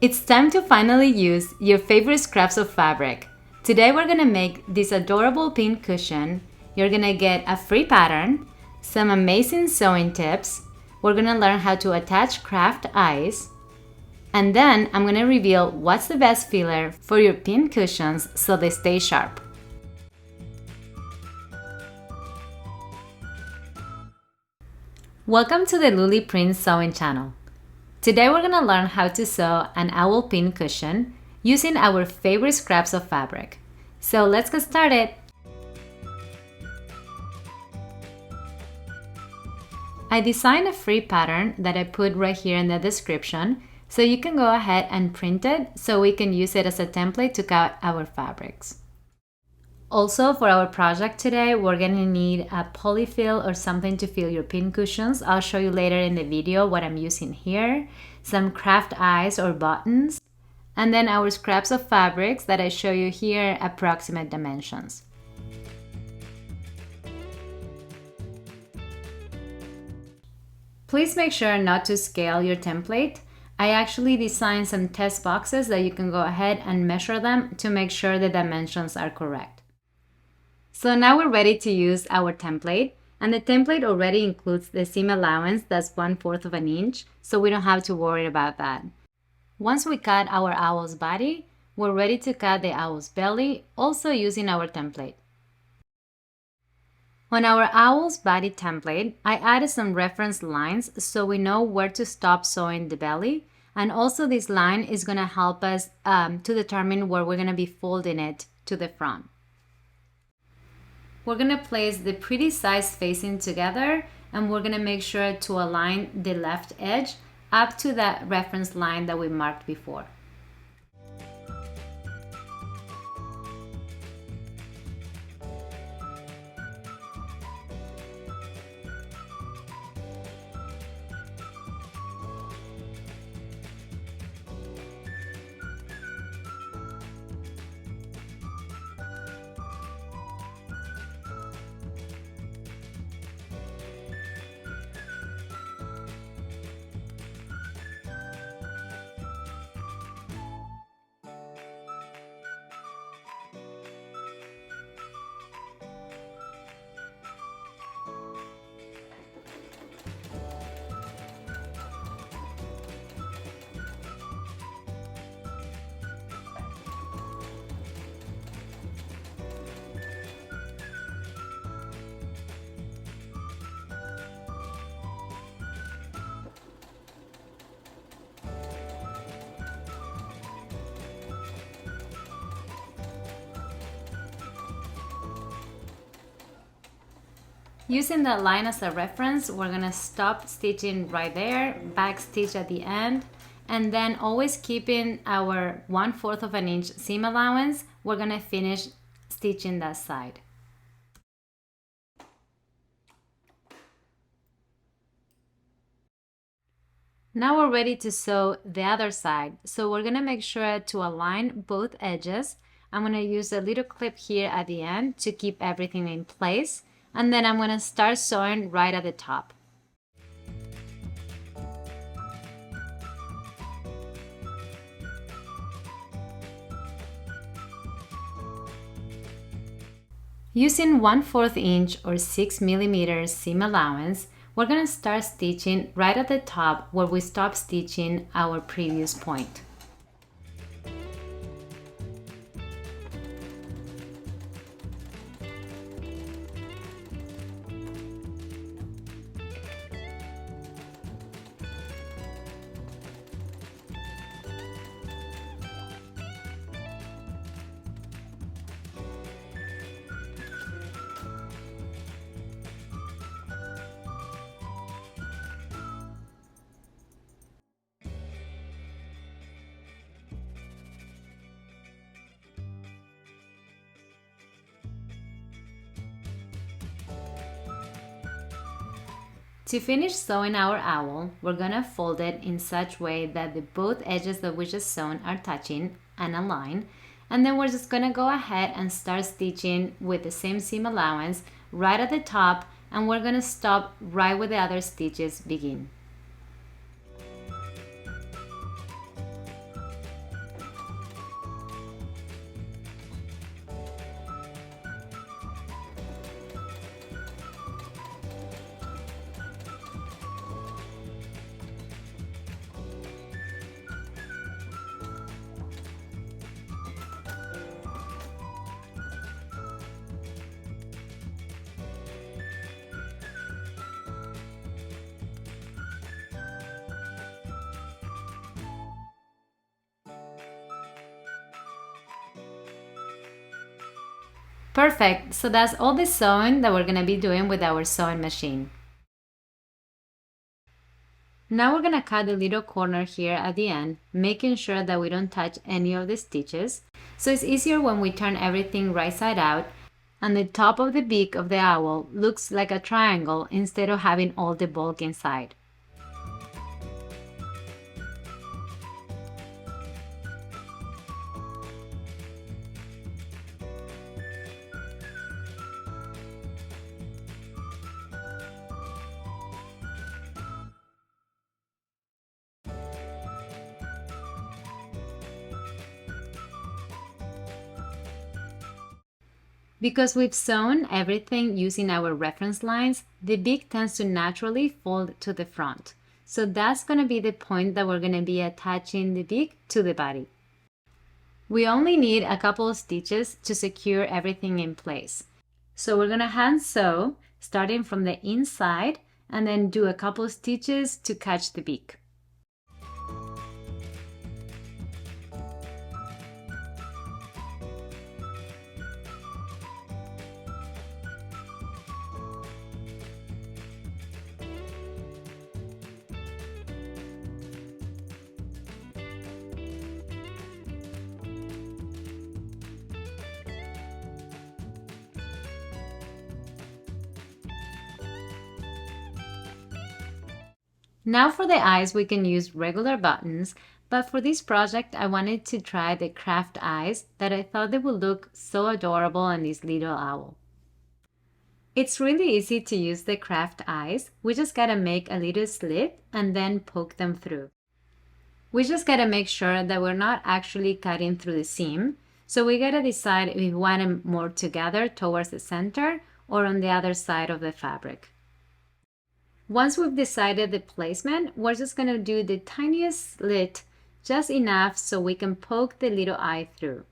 It's time to finally use your favorite scraps of fabric. Today we're gonna make this adorable pin cushion. You're gonna get a free pattern, some amazing sewing tips. We're gonna learn how to attach craft eyes. And then I'm gonna reveal what's the best filler for your pin cushions so they stay sharp. Welcome to the Luli Prince Sewing Channel. Today we're gonna learn how to sew an owl pin cushion using our favorite scraps of fabric. So let's get started. I designed a free pattern that I put right here in the description, so you can go ahead and print it so we can use it as a template to cut our fabrics. Also, for our project today, we're gonna need a polyfill or something to fill your pin cushions. I'll show you later in the video what I'm using here. Some craft eyes or buttons. And then our scraps of fabrics that I show you here, approximate dimensions. Please make sure not to scale your template. I actually designed some test boxes that you can go ahead and measure them to make sure the dimensions are correct. So now we're ready to use our template, and the template already includes the seam allowance that's 1/4 of an inch, so we don't have to worry about that. Once we cut our owl's body, we're ready to cut the owl's belly, also using our template. On our owl's body template, I added some reference lines so we know where to stop sewing the belly, and also this line is going to help us to determine where we're going to be folding it to the front. We're gonna place the pretty sides facing together, and we're gonna make sure to align the left edge up to that reference line that we marked before. Using that line as a reference, we're gonna stop stitching right there, back stitch at the end, and then always keeping our 1/4 of an inch seam allowance, we're gonna finish stitching that side. Now we're ready to sew the other side, so we're gonna make sure to align both edges. I'm gonna use a little clip here at the end to keep everything in place. And then I'm gonna start sewing right at the top. Using 1/4 inch or 6 millimeters seam allowance, we're gonna start stitching right at the top where we stopped stitching our previous point. To finish sewing our owl, we're gonna fold it in such way that the both edges that we just sewn are touching and aligned, and then we're just gonna go ahead and start stitching with the same seam allowance right at the top, and we're gonna stop right where the other stitches begin. Perfect, so that's all the sewing that we're gonna be doing with our sewing machine. Now we're gonna cut the little corner here at the end, making sure that we don't touch any of the stitches. So it's easier when we turn everything right side out, and the top of the beak of the owl looks like a triangle instead of having all the bulk inside. Because we've sewn everything using our reference lines, the beak tends to naturally fold to the front. So that's going to be the point that we're going to be attaching the beak to the body. We only need a couple of stitches to secure everything in place. So we're going to hand sew starting from the inside and then do a couple of stitches to catch the beak. Now for the eyes, we can use regular buttons, but for this project, I wanted to try the craft eyes that I thought they would look so adorable on this little owl. It's really easy to use the craft eyes. We just gotta make a little slit and then poke them through. We just gotta make sure that we're not actually cutting through the seam, so we gotta decide if we want them more together towards the center or on the other side of the fabric. Once we've decided the placement, we're just going to do the tiniest slit, just enough so we can poke the little eye through.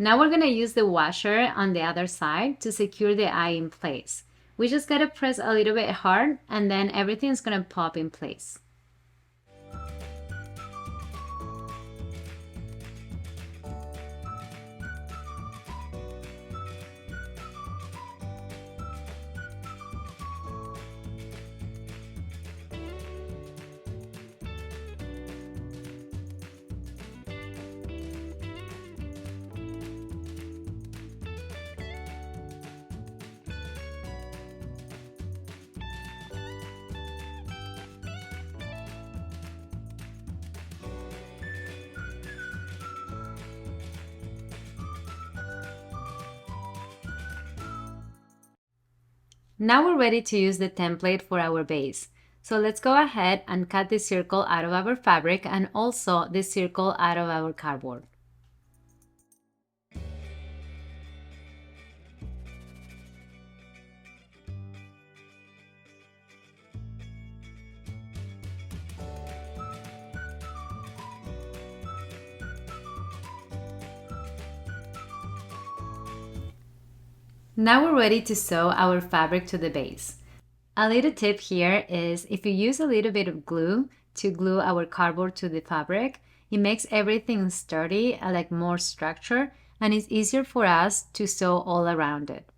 Now we're going to use the washer on the other side to secure the eye in place. We just got to press a little bit hard and then everything's going to pop in place. Now we're ready to use the template for our base. So let's go ahead and cut the circle out of our fabric and also the circle out of our cardboard. Now we're ready to sew our fabric to the base. A little tip here is if you use a little bit of glue to glue our cardboard to the fabric, it makes everything sturdy, like more structure, and it's easier for us to sew all around it.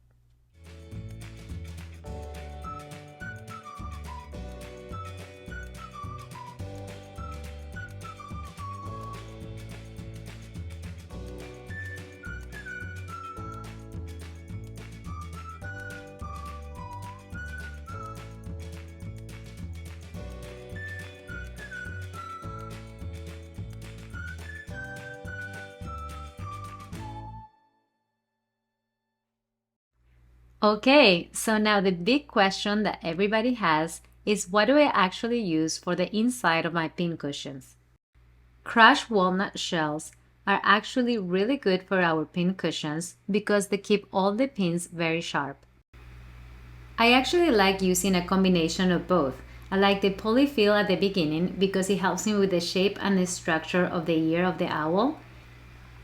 Okay, so now the big question that everybody has is what do I actually use for the inside of my pin cushions? Crushed walnut shells are actually really good for our pin cushions because they keep all the pins very sharp. I actually like using a combination of both. I like the polyfill at the beginning because it helps me with the shape and the structure of the ear of the owl.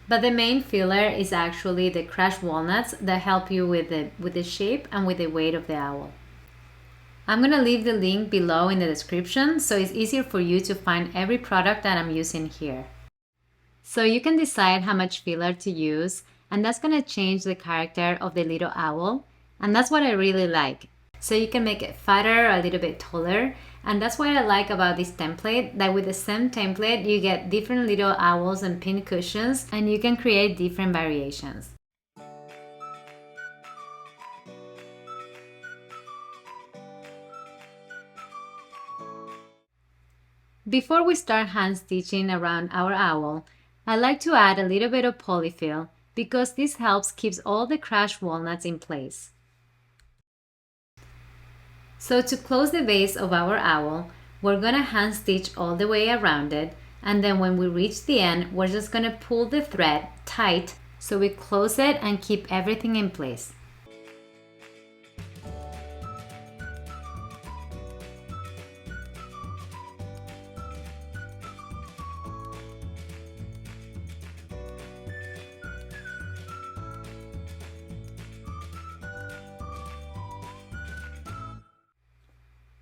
But the main filler is actually the crushed walnuts that help you with the shape and with the weight of the owl. I'm going to leave the link below in the description so it's easier for you to find every product that I'm using here. So you can decide how much filler to use, and that's going to change the character of the little owl, and that's what I really like. So you can make it fatter, a little bit taller, and that's what I like about this template, that with the same template you get different little owls and pin cushions, and you can create different variations. Before we start hand stitching around our owl, I like to add a little bit of polyfill because this helps keeps all the crushed walnuts in place. So to close the base of our owl, we're gonna hand stitch all the way around it, and then when we reach the end, we're just gonna pull the thread tight so we close it and keep everything in place.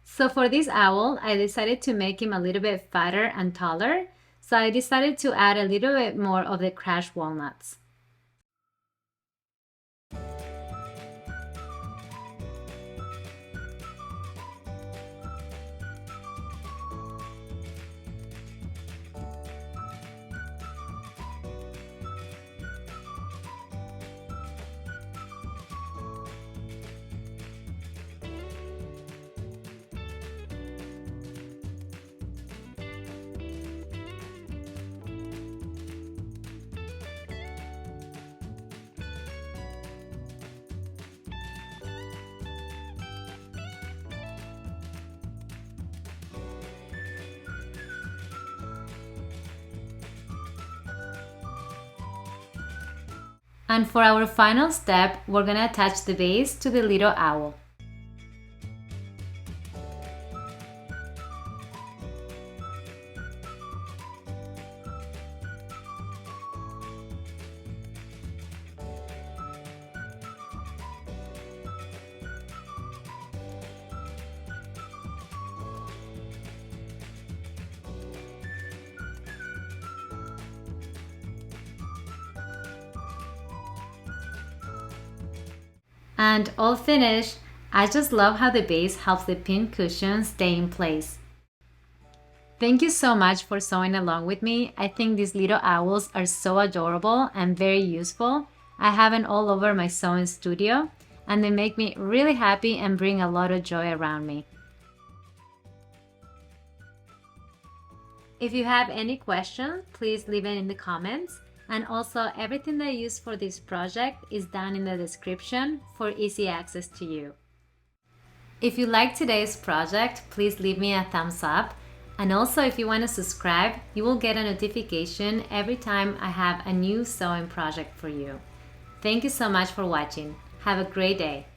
So for this owl, I decided to make him a little bit fatter and taller, so I decided to add a little bit more of the crushed walnuts. And for our final step, we're gonna attach the base to the little owl. And all finished. I just love how the base helps the pin cushion stay in place. Thank you so much for sewing along with me. I think these little owls are so adorable and very useful. I have them all over my sewing studio, and they make me really happy and bring a lot of joy around me. If you have any questions, please leave it in the comments. And also, everything that I use for this project is down in the description for easy access to you. If you like today's project, please leave me a thumbs up. And also, if you want to subscribe, you will get a notification every time I have a new sewing project for you. Thank you so much for watching. Have a great day.